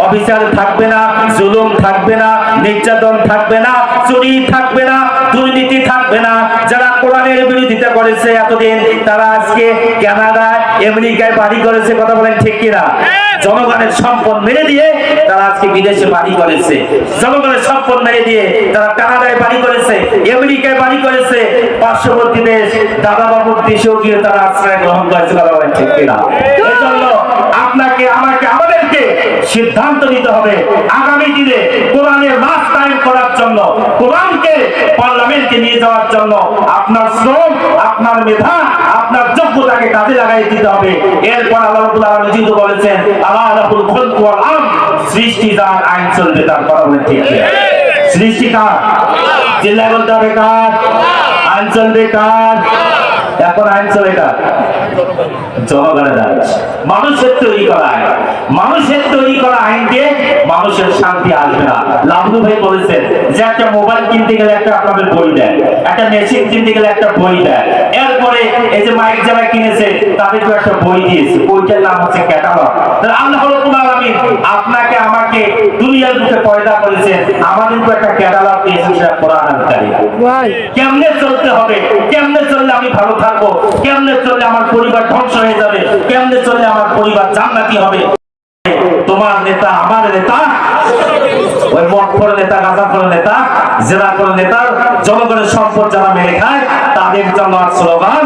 অবিচার থাকবে না, জুলুম থাকবে না, নির্যাতন থাকবে না, চুরি থাকবে না, দুর্নীতি থাকবে না। যারা কোরআনের বিরোধিতা করেছে এতদিন, তারা আজকে কানাডায়, আমেরিকায় বাড়ি করেছে। কথা বলেন ঠিক কিনা? জনগণের সম্পদ মেরে দিয়ে তারা আজকে বিদেশে বাড়ি করেছে। জনগণের সম্পদ মেরে দিয়ে তারা কানাডায় বাড়ি করেছে, আমেরিকায় বাড়ি করেছে, পার্শ্ববর্তী দেশ দাদা বাবুর দেশেও গিয়ে তারা আশ্রয় গ্রহণ করেছে। কথা বলেন ঠিক কিনা? এজন্য আপনাকে, আমাকে, আমাদেরকে সিদ্ধান্ত নিতে হবে আগামী দিনে কোরআনের রাজ কায়েম করার জন্য, কোরআনকে পার্লামেন্টে নিয়ে যাওয়ার জন্য আপনার শ্রম, আপনার মেধা, আপনার যোগ্যতাকে কাজে লাগাই দিতে হবে। এরপর আল্লাহ রাব্বুল আলামিন বলেছেন, আল্লাহ লাহুল খালকু ওয়াল আমর, সৃষ্টি যার, আইন চলবে তার। কথা বলেন ঠিক কিনা? সৃষ্টি কার? চিল্লায় বলতে হবে কার? আইন চলবে কার? এখন আইন চলে কার? জনগণের আইন। মানুষের তৈরি করা আইন, মানুষের তৈরি করা আইন দিয়ে মানুষের শান্তি আসবে না। লাভলু ভাই বলেছেন যে একটা মোবাইল কিনতে গেলে একটা আপনাদের বই দেয়, একটা মেশিন কিনতে গেলে একটা বই দেয়, এরপরে এই যে মাইক যারা কিনেছে তাদেরকে একটা বই দিয়েছে, বইটার নাম হচ্ছে ক্যাটালগ। আল্লাহ রাব্বুল আলামিন আপনাকে আমাকে দুনিয়ার বুকে পয়দা করেছেন, আমাদেরকে একটা ক্যাটালগ দিয়েছেন, সেটা কোরআন কারীম। কেমনে চলতে হবে, কেমনে চললে আমি ভালো থাকবো, কেমনে চললে আমার পরিবার ধ্বংস হয়ে যাবে, কেমনে চললে আমার পরিবার জান্নাতি হবে। তোমার নেতা, আমার নেতা, ওই মদ করে নেতা, গাঁজা করে নেতা, জেনা করে নেতা, জনগণের সম্পদ যারা মেরে খায় তাদের জন্য স্লোগান